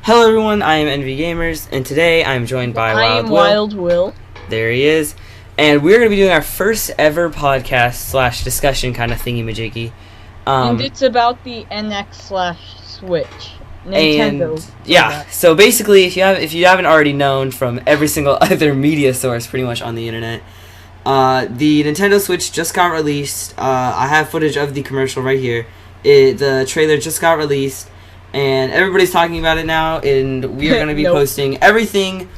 Hello everyone, I am Envy Gamers, and today I am joined by Wild Will. There he is. And we're going to be doing our first ever podcast / discussion kind of thingy-majiggy. And it's about the NX/Switch. Nintendo. And yeah, so basically if you haven't already known from every single other media source pretty much on the internet, the Nintendo Switch just got released. I have footage of the commercial right here. The trailer just got released. And everybody's talking about it now, and we are going to be posting everything,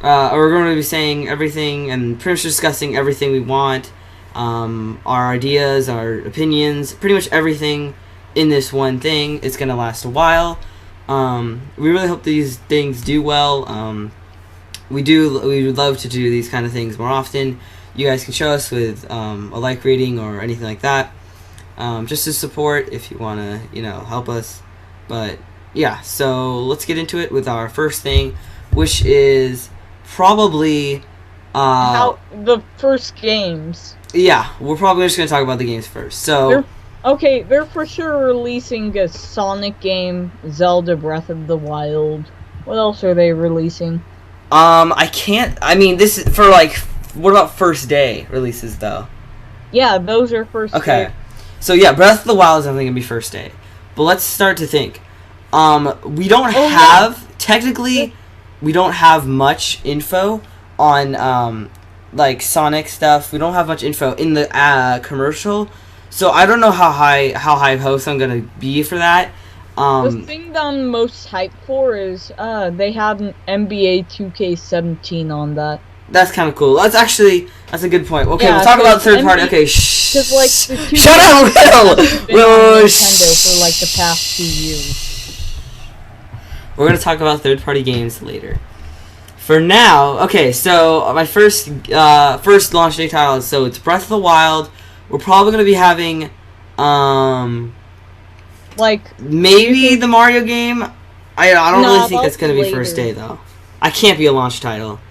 or we're going to be saying everything, and pretty much discussing everything we want, our ideas, our opinions, pretty much everything in this one thing. It's going to last a while. We really hope these things do well. We would love to do these kind of things more often. You guys can show us with a like rating or anything like that, just to support if you want to, help us. But yeah, so let's get into it with our first thing, which is probably the first games. Yeah, we're probably just gonna talk about the games first. So they're for sure releasing a Sonic game, Zelda Breath of the Wild. What else are they releasing? This is for what about first day releases though? Yeah, those are first day. Okay. So yeah, Breath of the Wild is definitely gonna be first day. But let's start to think. We don't we don't have much info on Sonic stuff. We don't have much info in the commercial, so I don't know how high hopes I'm gonna be for that. The thing that I'm most hyped for is they have an NBA 2K17 on that. That's kind of cool. That's a good point. Okay, we'll talk about third party. Okay, shut up, Will. Nintendo for the past 2 years. We're gonna talk about third party games later. For now, okay. So my first launch day title. So it's Breath of the Wild. We're probably gonna be having maybe the Mario game. I don't really think that's gonna be first day though. I can't be a launch title.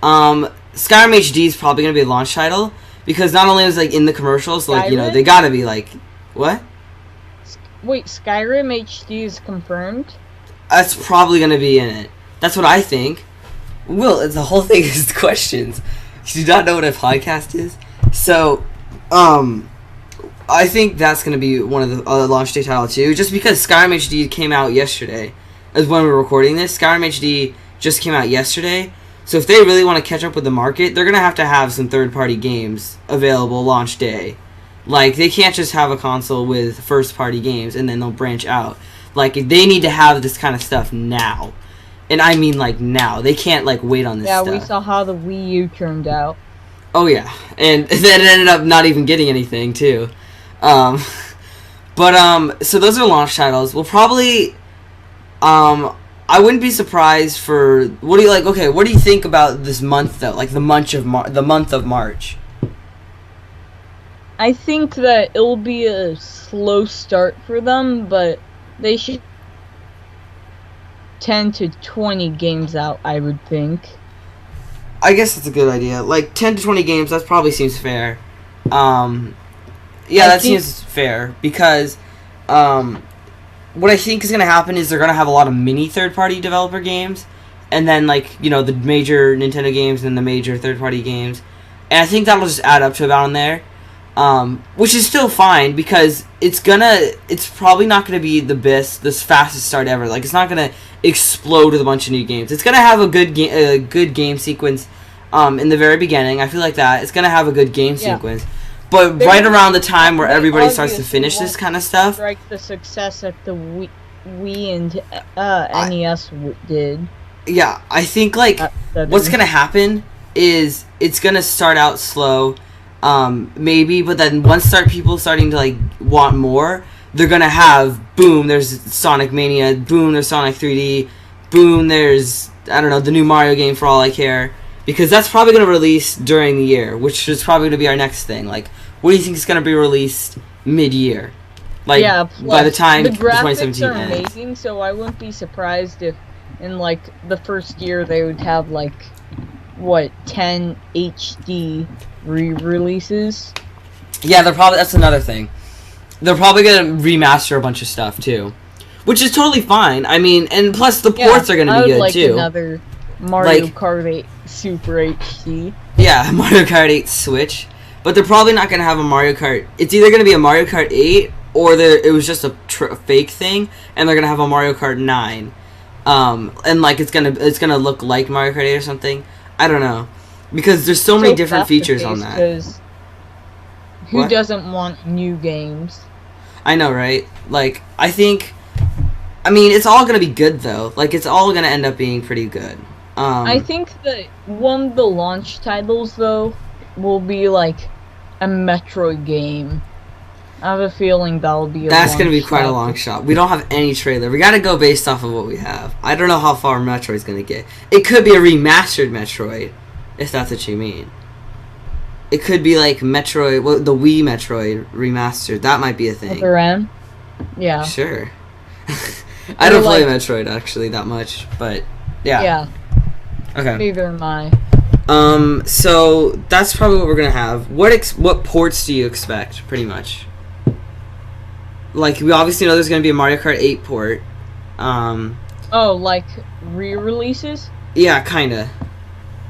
Skyrim HD is probably gonna be a launch title because not only is in the commercials, they gotta be what? Wait, Skyrim HD is confirmed? That's probably gonna be in it. That's what I think. Will, the whole thing is questions. You do not know what a podcast is, so I think that's gonna be one of the launch day title too. Just because Skyrim HD came out yesterday, as when we're recording this, Skyrim HD just came out yesterday. So if they really want to catch up with the market, they're going to have some third-party games available launch day. They can't just have a console with first-party games and then they'll branch out. They need to have this kind of stuff now. And I mean, now. They can't, wait on this stuff. Yeah, we saw how the Wii U turned out. Oh, yeah. And then it ended up not even getting anything, too. So those are launch titles. We'll probably... I wouldn't be surprised for... What do you Okay, what do you think about this month, though? The month of March. I think that it'll be a slow start for them, but they should 10 to 20 games out, I would think. I guess that's a good idea. 10 to 20 games, that probably seems fair. That seems fair, because... what I think is going to happen is they're going to have a lot of mini third-party developer games, and then, the major Nintendo games and the major third-party games. And I think that'll just add up to about in there, which is still fine, because it's probably not going to be the fastest start ever. It's not going to explode with a bunch of new games. It's going to have a good game sequence in the very beginning. I feel like that. It's going to have a good game sequence. But right around the time where everybody starts to finish this kind of stuff, the success that the Wii and NES did. Yeah, I think what's gonna happen is it's gonna start out slow, maybe, but then once people starting to want more, they're gonna have boom. There's Sonic Mania. Boom. There's Sonic 3D. Boom. There's the new Mario game for all I care. Because that's probably going to release during the year, which is probably going to be our next thing. What do you think is going to be released mid-year? By the time the graphics 2017 are ends. amazing, so I wouldn't be surprised if in the first year they would have 10 HD re-releases. Yeah, that's another thing. They're probably going to remaster a bunch of stuff too. which is totally fine. I mean, and plus the ports are going to be good like too. Another Mario Kart 8 Super HD. Yeah, Mario Kart 8 Switch, but they're probably not going to have a Mario Kart. It's either going to be a Mario Kart 8 or it was just a fake thing, and they're going to have a Mario Kart 9. And like it's gonna look like Mario Kart 8 or something. I don't know, because there's so many different features on that. Who doesn't want new games? I know, right? Like, I mean, it's all gonna be good though. Like, it's all gonna end up being pretty good. I think that one of the launch titles though will be like a Metroid game. I have a feeling that'll be That's going to be quite a long shot. We don't have any trailer. We got to go based off of what we have. I don't know how far Metroid's going to get. It could be a remastered Metroid, if that's what you mean. It could be like Metroid, well, the Wii Metroid remastered. That might be a thing. Other end? Yeah. Sure. I don't play Metroid, actually, that much, but yeah. Yeah. Okay. Neither am I. So that's probably what we're going to have. What ports do you expect, pretty much? Like, we obviously know there's going to be a Mario Kart 8 port. Oh, like re-releases? Yeah, kind of.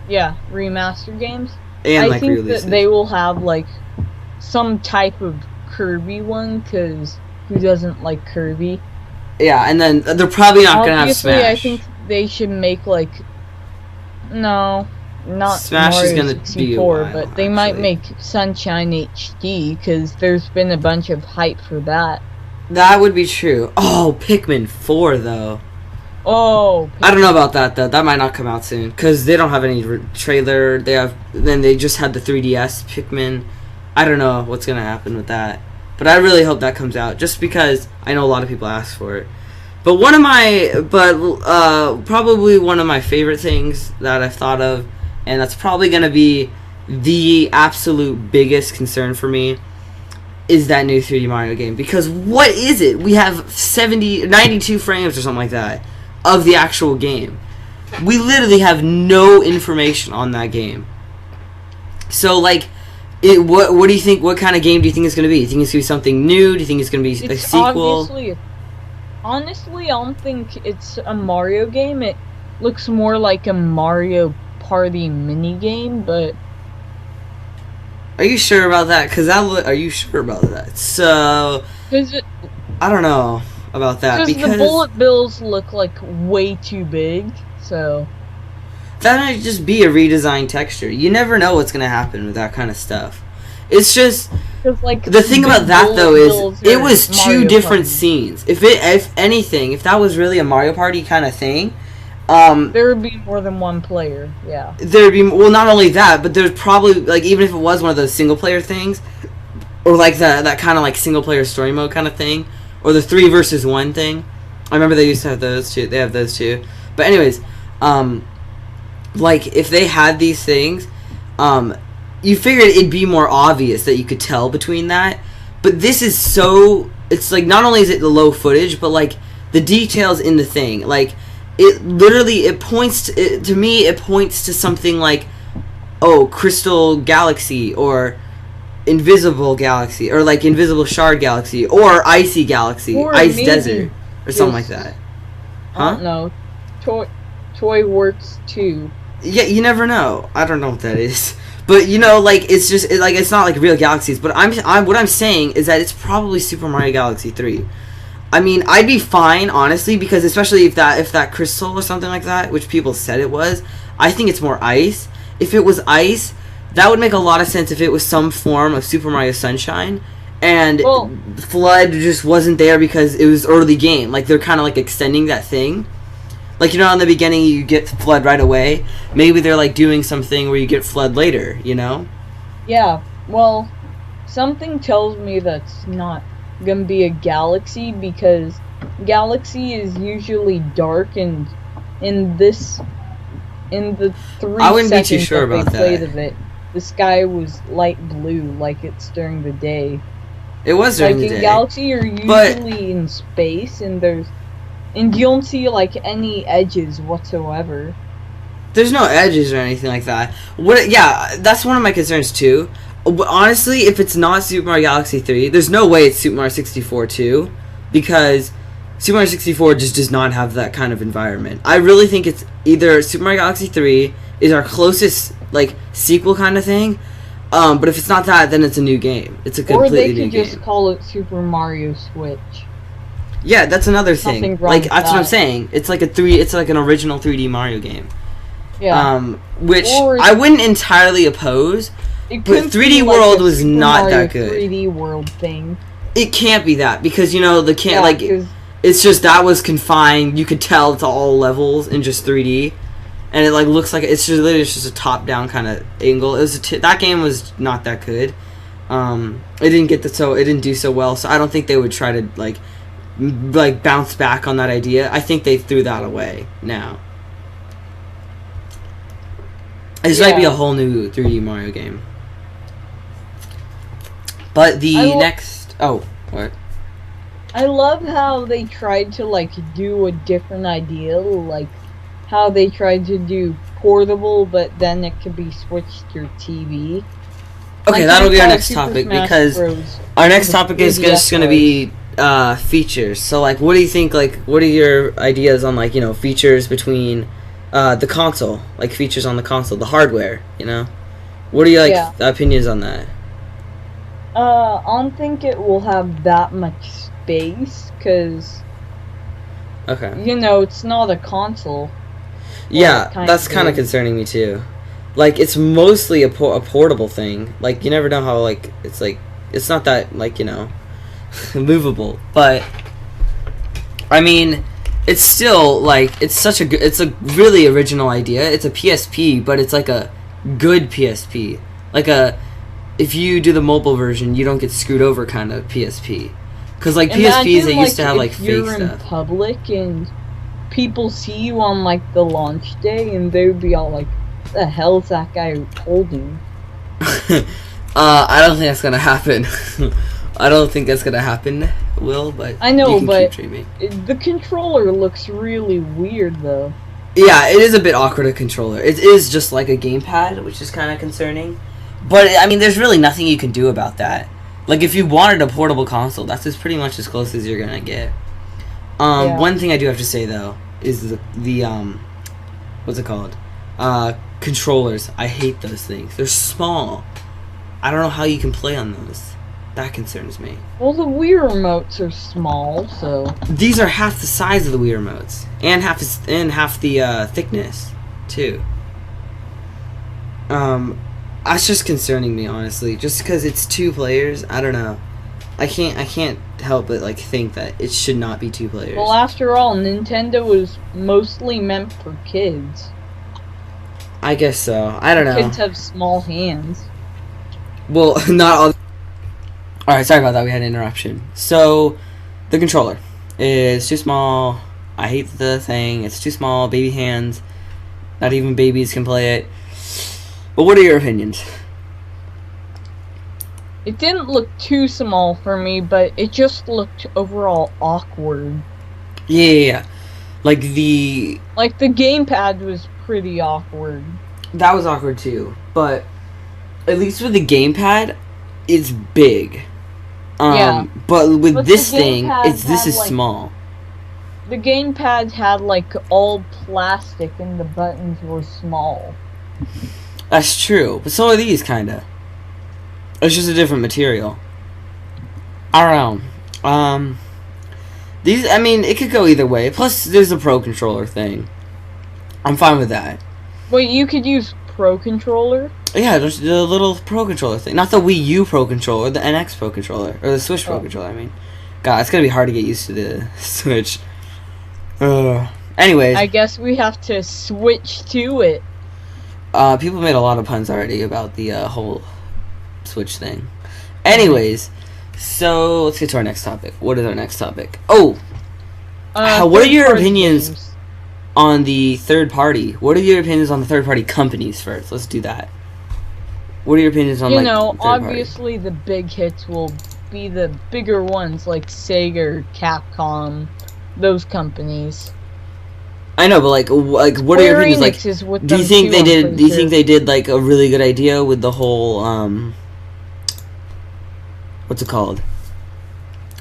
Yeah, remaster games. And I think that they will have, like, some type of Kirby one, because who doesn't like Kirby? Yeah, and then they're probably not going to have Smash. I think they should make, like... No, not Smash Mario is gonna 64, be a while, but they might make Sunshine HD, because there's been a bunch of hype for that. That would be true. Oh, Pikmin 4, though. Oh. I don't know about that, though. That might not come out soon, because they don't have any trailer. Then they just had the 3DS Pikmin. I don't know what's going to happen with that. But I really hope that comes out, just because I know a lot of people ask for it. But probably one of my favorite things that I've thought of, and that's probably going to be the absolute biggest concern for me, is that new 3D Mario game. Because what is it? We have 92 frames or something like that of the actual game. We literally have no information on that game. So, like, what do you think? What kind of game do you think it's going to be? Do you think it's going to be something new? Do you think it's going to be a sequel? Honestly, I don't think it's a Mario game. It looks more like a Mario Party mini game, but... Are you sure about that? Are you sure about that? So... I don't know about that, because the bullet bills look like way too big, so... That might just be a redesigned texture. You never know what's going to happen with that kind of stuff. It's just... Like, the thing about that, though, is it was two different scenes. If anything, if that was really a Mario Party kind of thing... there would be more than one player, yeah. There'd be, well, not only that, but there's probably, like, even if it was one of those single-player things, or, like, that kind of, like, single-player story mode kind of thing, or the 3 versus 1 thing. I remember they used to have those, too. They have those, too. But anyways, like, if they had these things, you figured it'd be more obvious that you could tell between that, but this is so, it's, like, not only is it the low footage, but, like, the details in the thing, like... It literally, it points to something like, oh, Crystal Galaxy, or Invisible Galaxy, or like Invisible Shard Galaxy, or Icy Galaxy, or Ice Desert, or something like that. Huh? I don't know. Toy Works 2. Yeah, you never know. I don't know what that is. But, you know, like, it's just, it's not like real galaxies, but what I'm saying is that it's probably Super Mario Galaxy 3. I mean, I'd be fine, honestly, because especially if that crystal or something like that, which people said it was, I think it's more ice. If it was ice, that would make a lot of sense if it was some form of Super Mario Sunshine, and Flood just wasn't there because it was early game. Like, they're kind of, like, extending that thing. Like, you know, in the beginning you get Flood right away. Maybe they're, like, doing something where you get Flood later, you know? Yeah, well, something tells me that's not gonna be a galaxy, because galaxy is usually dark, and in the 3 I wouldn't seconds be too sure about played that. Of it, the sky was light blue, like it's during the day. It was during the day. Like in galaxy, you're usually in space, and you don't see like any edges whatsoever. There's no edges or anything like that. Yeah, that's one of my concerns too. But honestly, if it's not Super Mario Galaxy 3, there's no way it's Super Mario 64 too, because Super Mario 64 just does not have that kind of environment. I really think it's either Super Mario Galaxy 3 is our closest like sequel kind of thing. But if it's not that, then it's a new game. It's a completely new game. Or they could just call it Super Mario Switch. Yeah, that's another thing. Nothing wrong Like with that's what I'm that. saying. It's like it's like an original 3D Mario game. Yeah. Which Or- I wouldn't entirely oppose. It But could 3D be like World a was Super not Mario that good. 3D World thing. It can't be that because Yeah, like 'cause- it's just that was confined. You could tell it's all levels in just 3D, and it like looks like it's just literally just a top down kind of angle. It was that game was not that good. It didn't get it didn't do so well. So I don't think they would try to like bounce back on that idea. I think they threw that away now. This might be a whole new 3D Mario game. But the next what? I love how they tried to like do a different idea, like how they tried to do portable, but then it could be switched to your TV. Okay, Like, that'll be our how next Super topic Smash because Bros. our next the topic is 3DS just going to be features. So like, what do you think? Like, what are your ideas on like features between the console, like features on the console, the hardware? What are your opinions on that? I don't think it will have that much space, because, Okay. it's not a console. Yeah, kind that's of kind of big. concerning me too. Like, it's mostly a portable thing. Like, you never know how, like, it's not that, like, movable. But, I mean, it's still, like, it's a really original idea. It's a PSP, but it's, like, a good PSP. Like, if you do the mobile version, you don't get screwed over kind of PSP. Because, like, PSPs, they used to have, like, fake you're in stuff. public and people see you on, like, the launch day, and they would be all like, the hell's that guy holding? I don't think that's gonna happen. I don't think that's gonna happen, Will, but I know, you can but keep dreaming. The controller looks really weird, though. Yeah, it is a bit awkward, a controller. It is just like a gamepad, which is kind of concerning. But, I mean, there's really nothing you can do about that. Like, if you wanted a portable console, that's pretty much as close as you're gonna get. Yeah. One thing I do have to say, though, is the what's it called? Controllers. I hate those things. They're small. I don't know how you can play on those. That concerns me. Well, the Wii remotes are small, so... These are half the size of the Wii remotes, and half the thickness, too. That's just concerning me, honestly. Just because it's 2 players, I don't know. I can't help but like think that it should not be 2 players. Well, after all, Nintendo was mostly meant for kids. I guess so. I don't know. Kids have small hands. Well, not all. Alright, sorry about that. We had an interruption. So, the controller is too small. I hate the thing. It's too small. Baby hands. Not even babies can play it. But what are your opinions? It didn't look too small for me, but it just looked overall awkward. Yeah. Like the gamepad was pretty awkward. That was awkward too. But at least with the gamepad, it's big. Yeah. But with But this the thing, gamepad this is had, like, small. The gamepad had, like, all plastic and the buttons were small. That's true. But so are these, kinda. It's just a different material. I don't know. These, I mean, it could go either way. Plus, there's a Pro Controller thing. I'm fine with that. Wait, you could use Pro Controller? Yeah, there's the little Pro Controller thing. Not the Wii U Pro Controller, the NX Pro Controller. Or the Switch Pro Controller, I mean. God, it's gonna be hard to get used to the Switch. Anyways. I guess we have to switch to it. People made a lot of puns already about the whole Switch thing. Anyways, so let's get to our next topic. What is our next topic? Oh! What are your third-party opinions games. on the third party? What are your opinions on the third party companies first? Let's do that. What are your opinions on, third obviously the big hits will be the bigger ones like Sega, Capcom, those companies. I know, but like what are your Square opinions? Like, Enix is with do you them think too, they I'm did? pretty Do you sure. think they did like a really good idea with the whole what's it called?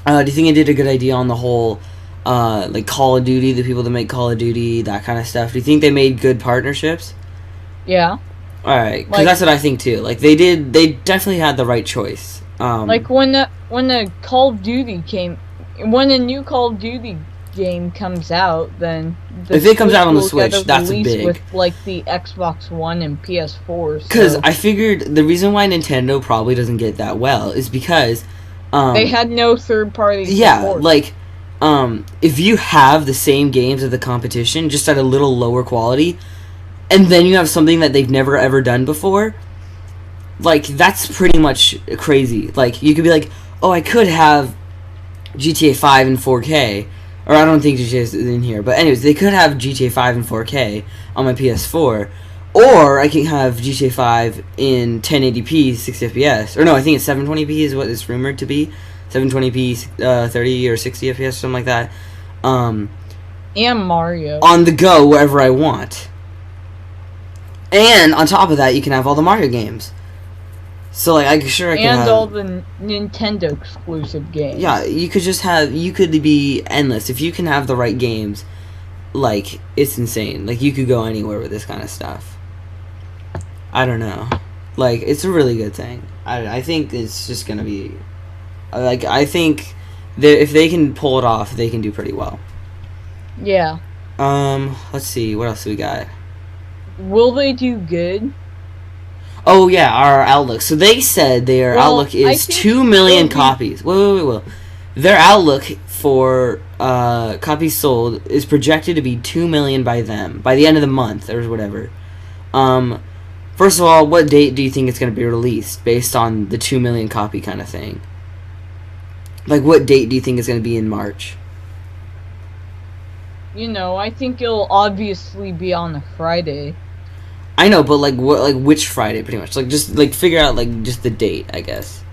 Do you think they did a good idea on the whole like Call of Duty, the people that make Call of Duty, that kind of stuff? Do you think they made good partnerships? Yeah. All right, because that's what I think too. Like they definitely had the right choice. Like when the Call of Duty when a new Call of Duty game comes out, then if it comes out on the Switch, that's big. With like the Xbox One and PS4. Because I figured the reason why Nintendo probably doesn't get that well is because they had no third party. Yeah, support. like if you have the same games as the competition, just at a little lower quality, and then you have something that they've never ever done before, like that's pretty much crazy. Like you could be like, oh, I could have GTA 5 in 4K, or I don't think GTA is in here, but anyways, they could have GTA 5 in 4K on my PS4, or I can have GTA 5 in 1080p 60 FPS, or no, I think it's 720p is what it's rumored to be, 720p 30 or 60 FPS, something like that. And Mario on the go wherever I want. And on top of that, you can have all the Mario games. So like, I can and all the Nintendo exclusive games. Yeah, you could be endless if you can have the right games. Like it's insane. Like you could go anywhere with this kind of stuff. I don't know. Like it's a really good thing. I think it's just gonna be. Like I think that if they can pull it off, they can do pretty well. Yeah. Let's see. What else do we got? Will they do good? Oh yeah, our outlook. So they said their outlook is 2 million copies. Wait. Their outlook for copies sold is projected to be 2 million by the end of the month or whatever. First of all, what date do you think it's going to be released based on the 2 million copy kind of thing? Like what date do you think it's going to be in March? You know, I think it'll obviously be on a Friday. I know, but like what? Like which Friday? Pretty much. Like just like figure out like just the date, I guess.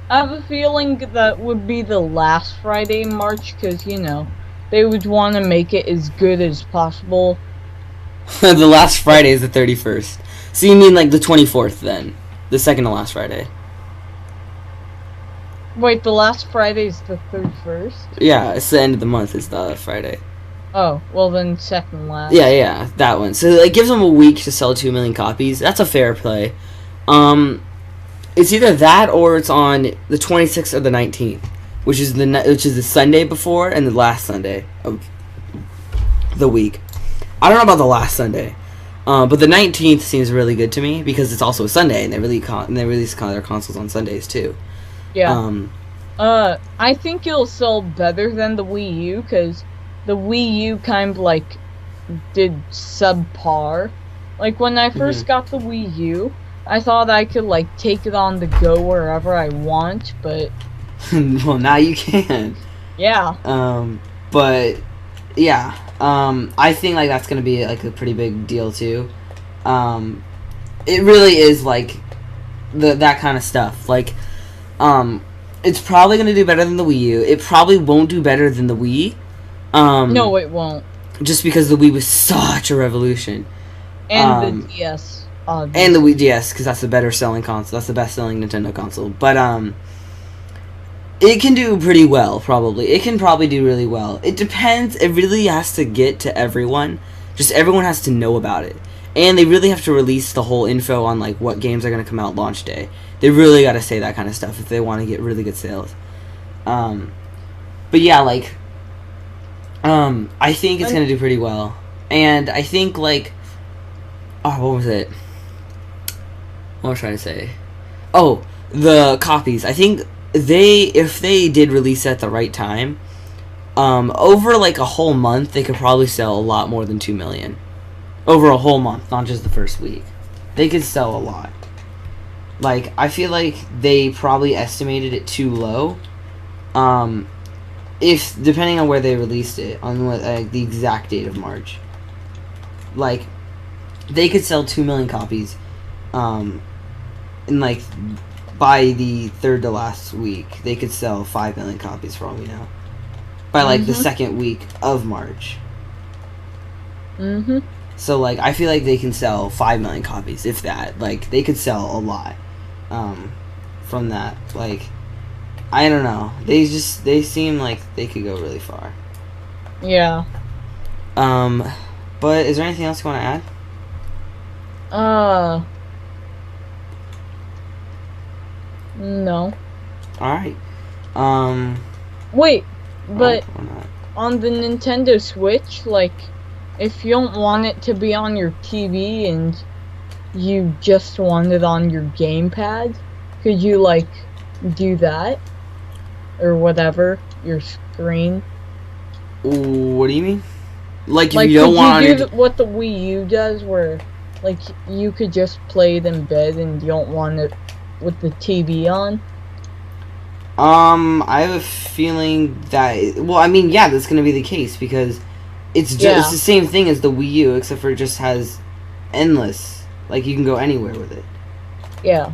I have a feeling that would be the last Friday in March, because you know they would want to make it as good as possible. The last Friday is the 31st. So you mean like the 24th then, the second to last Friday? Wait, the last Friday is the 31st? Yeah, it's the end of the month. Is the Friday. Oh, well then second last. Yeah, that one. So it gives them a week to sell 2 million copies. That's a fair play. It's either that or it's on the 26th or the 19th, which is the Sunday before and the last Sunday of the week. I don't know about the last Sunday, but the 19th seems really good to me because it's also a Sunday and they release their consoles on Sundays too. Yeah. I think it'll sell better than the Wii U because the Wii U kind of like did subpar. Like when I first got the Wii U, I thought I could like take it on the go wherever I want, but well, now you can. Yeah. But yeah. I think like that's gonna be like a pretty big deal too. It really is like that kind of stuff. Like, it's probably gonna do better than the Wii U. It probably won't do better than the Wii. No, it won't. Just because the Wii was such a revolution. And the DS. Obviously. And the Wii DS, because that's the better selling console. That's the best selling Nintendo console. But it can do pretty well, probably. It can probably do really well. It depends. It really has to get to everyone. Just everyone has to know about it. And they really have to release the whole info on like what games are going to come out launch day. They really got to say that kind of stuff if they want to get really good sales. But yeah, like, I think it's going to do pretty well. And I think like, oh, what was it? What was I trying to say? Oh, the copies. I think if they did release it at the right time, over like a whole month, they could probably sell a lot more than 2 million. Over a whole month, not just the first week. They could sell a lot. Like, I feel like they probably estimated it too low. If depending on where they released it, on what the exact date of March. Like, they could sell 2 million copies, in like by the third to last week, they could sell 5 million copies for all we know. By like the second week of March. So like I feel like they can sell 5 million copies, if that. Like they could sell a lot from that. Like I don't know. They seem like they could go really far. Yeah. But is there anything else you want to add? No. Alright. Wait, but or not. on the Nintendo Switch, like, if you don't want it to be on your TV and you just want it on your gamepad, could you, like, do that? Or whatever, your screen? What do you mean? Like, if Like, you don't could want you to... do what the Wii U does, where, like, you could just play it in bed and you don't want it with the TV on? I have a feeling that... Well, I mean, yeah, that's going to be the case, because it's just it's the same thing as the Wii U, except for it just has endless. Like, you can go anywhere with it. Yeah.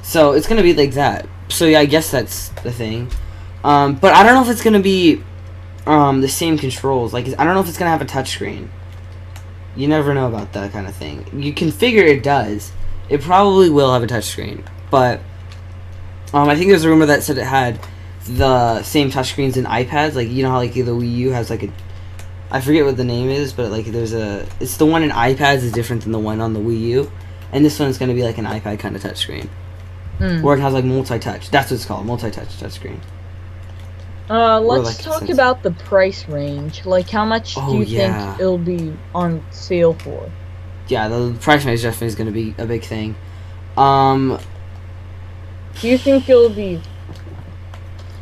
So, it's going to be like that. So, yeah, I guess that's the thing. But I don't know if it's going to be the same controls. Like, I don't know if it's going to have a touchscreen. You never know about that kind of thing. You can figure it does. It probably will have a touchscreen. But I think there's a rumor that said it had the same touchscreens in iPads. Like, you know how, like, the Wii U has, like, a... I forget what the name is, but, like, there's a... It's the one in iPads is different than the one on the Wii U. And this one's going to be, like, an iPad kind of touchscreen. Where it has, like, multi-touch. That's what it's called, multi-touch touchscreen. Let's talk about the price range. Like, how much do you think it'll be on sale for? Yeah, the price range definitely is going to be a big thing. Do you think it'll be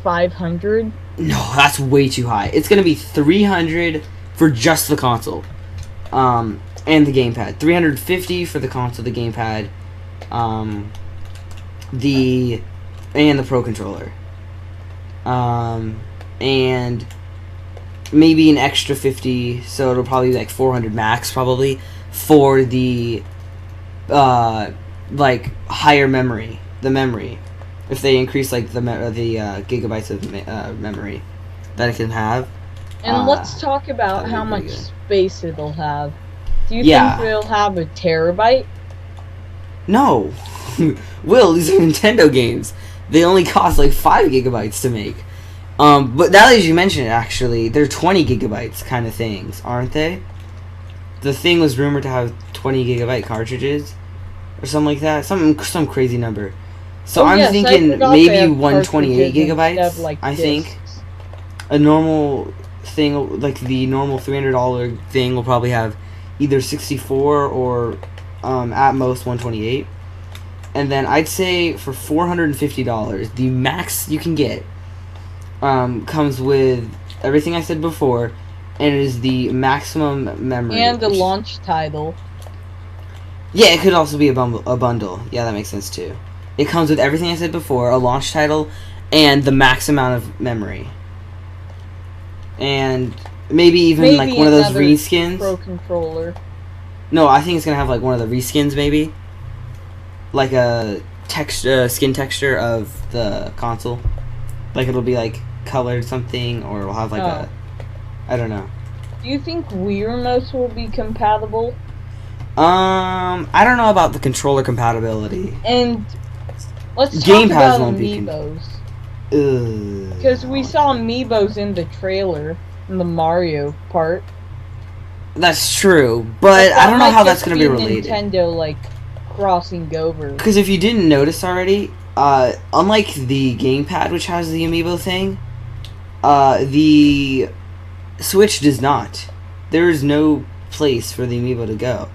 500? No, that's way too high. It's going to be 300 for just the console. And the gamepad. 350 for the console, the gamepad, and the Pro Controller. And maybe an extra 50, so it'll probably be like 400 max, probably, for the, like, higher memory, the memory. If they increase, like, the gigabytes of memory that it can have. And let's talk about how much space it'll have. Do you think it'll have a terabyte? No. Will, these are Nintendo games. They only cost like 5 gigabytes to make. But now that you mention it, actually, they're 20 gigabytes kind of things, aren't they? The thing was rumored to have 20 gigabyte cartridges, or something like that. Some crazy number. So I'm thinking maybe 128 gigabytes. Like, I think a normal thing, like the normal $300 thing, will probably have either 64 or at most 128. And then I'd say for $450, the max you can get comes with everything I said before, and it is the maximum memory. And a launch title. Yeah, it could also be a bundle. Yeah, that makes sense too. It comes with everything I said before, a launch title, and the max amount of memory. And maybe even like one of those reskins. Pro Controller. No, I think it's gonna have like one of the reskins, maybe. Like a skin texture of the console. Like it'll be like colored something, or it'll have like a... I don't know. Do you think Wii remotes will be compatible? I don't know about the controller compatibility. And let's talk about amiibos. Because we saw amiibos in the trailer, in the Mario part. That's true, but I don't know how that's going to be related. Nintendo, like, crossing over. Because if you didn't notice already, unlike the gamepad, which has the amiibo thing, the Switch does not. There is no place for the amiibo to go.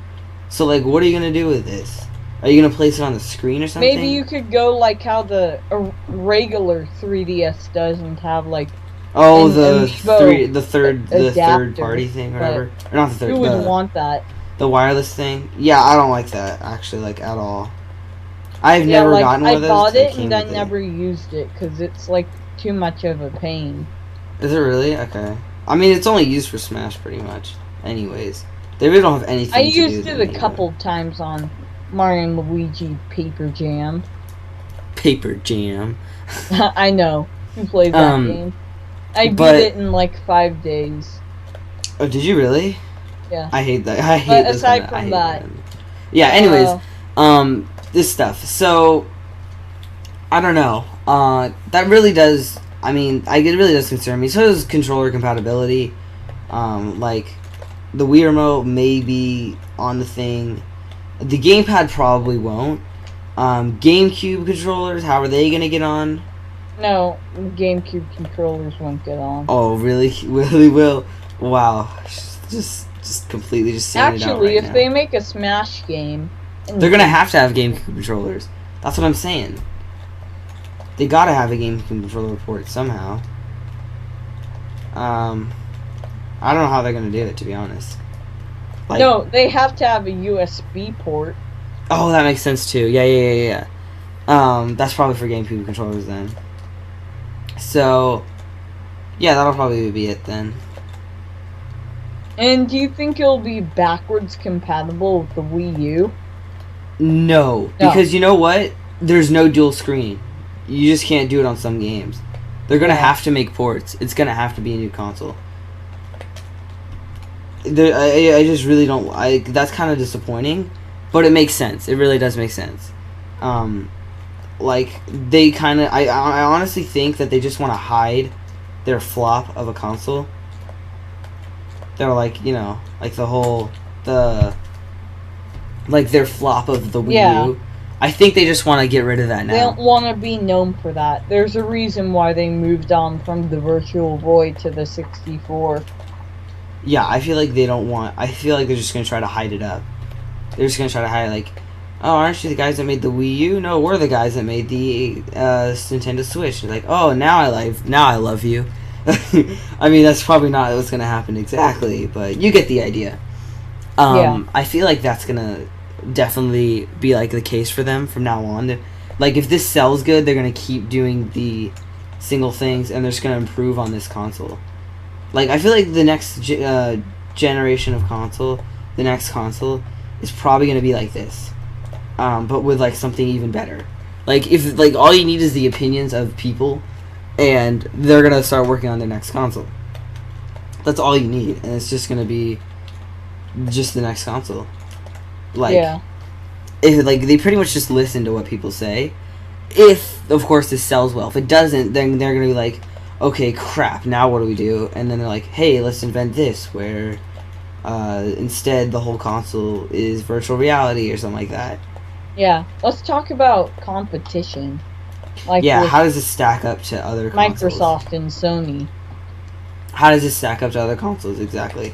So, like, what are you going to do with this? Are you going to place it on the screen or something? Maybe you could go like how the regular 3DS does and have, like... Oh, the third party thing, or whatever. Or not the third. Who would want that? The wireless thing. Yeah, I don't like that actually, like at all. I've never gotten one of those. I bought it and I never used it because it's like too much of a pain. Is it really? Okay. I mean, it's only used for Smash pretty much. Anyways, they really don't have anything. I used it a couple times on Mario and Luigi Paper Jam. Paper Jam. I know. Who plays that game? I beat it in like 5 days. Oh, did you really? Yeah. I hate that. I hate this. Aside from that. Yeah, anyways, this stuff. So, I don't know. That really does. I mean, it really does concern me. So does controller compatibility. Like, the Wii remote may be on the thing. The gamepad probably won't. GameCube controllers, how are they gonna get on? No, GameCube controllers won't get on. Oh, really? Really will? Wow. Just completely just saying it out Actually, right if now. they make a Smash game, They're gonna have to have GameCube controllers. That's what I'm saying. They gotta have a GameCube controller port somehow. I don't know how they're gonna do it, to be honest. Like, no, they have to have a USB port. oh, that makes sense too. Yeah. That's probably for GameCube controllers then. So, yeah, that'll probably be it then. And do you think it'll be backwards compatible with the Wii U? No, because you know what? There's no dual screen. You just can't do it on some games. They're gonna have to make ports. It's gonna have to be a new console. I just really don't. That's kind of disappointing, but it makes sense. It really does make sense. Like they kind of. I honestly think that they just want to hide their flop of a console. They're like, you know, like like their flop of the Wii U. I think they just want to get rid of that now. They don't want to be known for that. There's a reason why they moved on from the Virtual Boy to the 64. Yeah, I feel like they don't want... I feel like they're just going to try to hide it up. They're just going to try to hide, like, oh, aren't you the guys that made the Wii U? No, we're the guys that made the Nintendo Switch. They're like, oh, now I love you. I mean, that's probably not what's going to happen exactly, but you get the idea. I feel like that's going to definitely be, like, the case for them from now on. Like, if this sells good, they're going to keep doing the single things, and they're just going to improve on this console. Like, I feel like the next generation of console, the next console, is probably going to be like this. But with, like, something even better. Like, if, like, all you need is the opinions of people, and they're going to start working on their next console. That's all you need, and it's just going to be just the next console. Like, if, like, they pretty much just listen to what people say. If, of course, this sells well. If it doesn't, then they're going to be like, okay, crap, now what do we do? And then they're like, hey, let's invent this, where instead the whole console is virtual reality or something like that. Yeah, let's talk about competition. Like, yeah, how does this stack up to other consoles? Microsoft and Sony. How does this stack up to other consoles, exactly?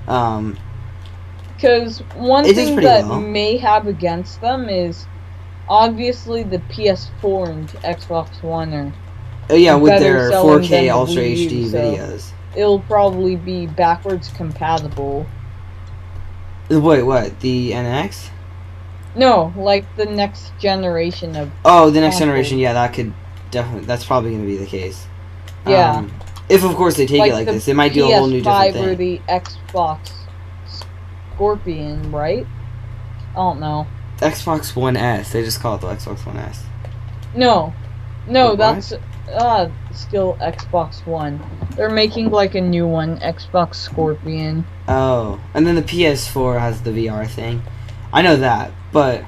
Because one thing that may have against them is obviously the PS4 and Xbox One are with their 4K Ultra HD videos. It'll probably be backwards compatible. Wait, what? The NX? No, like the next generation of... Oh, the next generation, yeah, that could definitely... That's probably going to be the case. Yeah. If, of course, they take it like this. They might do a whole new different thing. PS5 or the Xbox Scorpion, right? I don't know. Xbox One S. They just call it the Xbox One S. No. Wait, that's... still Xbox One. They're making like a new one, Xbox Scorpion. Oh, and then the PS4 has the VR thing. I know that, but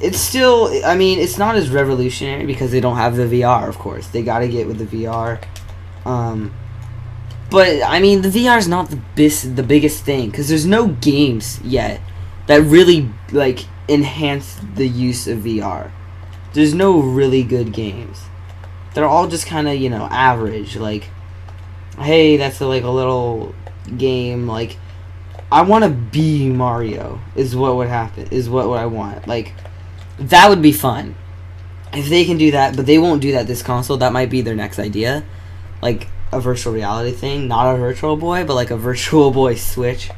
it's still, I mean, it's not as revolutionary because they don't have the VR, of course. They got to get with the VR. But I mean, the VR is not the biggest thing because there's no games yet that really like enhance the use of VR. There's no really good games. They're all just kind of, you know, average. Like, hey, that's like a little game. Like, I want to be Mario is what would happen. Is what I want. Like, that would be fun if they can do that. But they won't do that this console. That might be their next idea, like a virtual reality thing, not a Virtual Boy, but like a Virtual Boy Switch.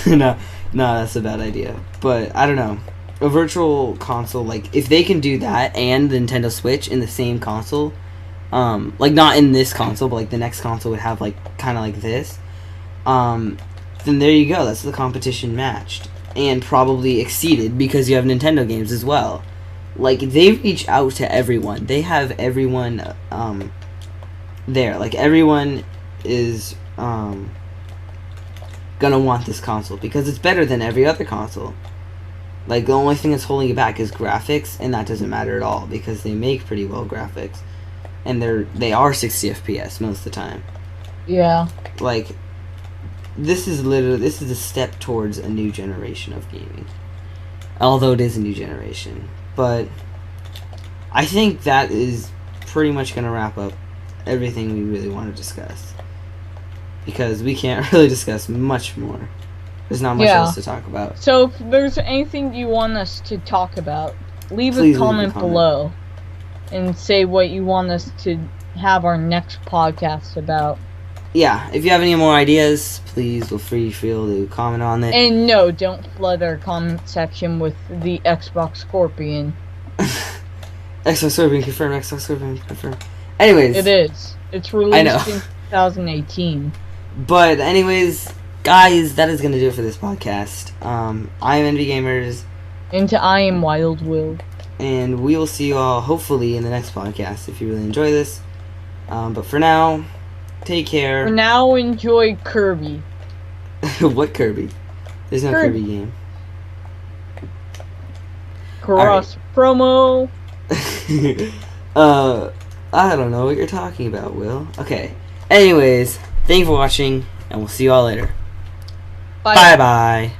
No, that's a bad idea. But I don't know. A virtual console, like, if they can do that and the Nintendo Switch in the same console, like, not in this console, but, like, the next console would have, like, kind of like this, then there you go. That's the competition matched. And probably exceeded because you have Nintendo games as well. Like, they reach out to everyone. They have everyone, there. Like, everyone is, gonna want this console because it's better than every other console. Like, the only thing that's holding it back is graphics, and that doesn't matter at all because they make pretty well graphics, and they are 60 FPS most of the time. Yeah. Like, this is a step towards a new generation of gaming. Although it is a new generation, but I think that is pretty much going to wrap up everything we really want to discuss, because we can't really discuss much more. There's not much else to talk about. So if there's anything you want us to talk about, leave Please a comment below and say what you want us to have our next podcast about. Yeah, if you have any more ideas, please feel to comment on it. And no, don't flood our comment section with the Xbox Scorpion. Xbox Scorpion confirmed. Xbox Scorpion confirmed. Anyways, it is. It's released in 2018. But anyways, guys, that is gonna do it for this podcast. I am Envy Gamers, and I am Wild Will, and we will see you all hopefully in the next podcast if you really enjoy this. But for now, take care. For now, enjoy Kirby. What Kirby? There's no Kirby game. Cross promo. I don't know what you're talking about, Will. Okay. Anyways, thank you for watching, and we'll see you all later. Bye. Bye.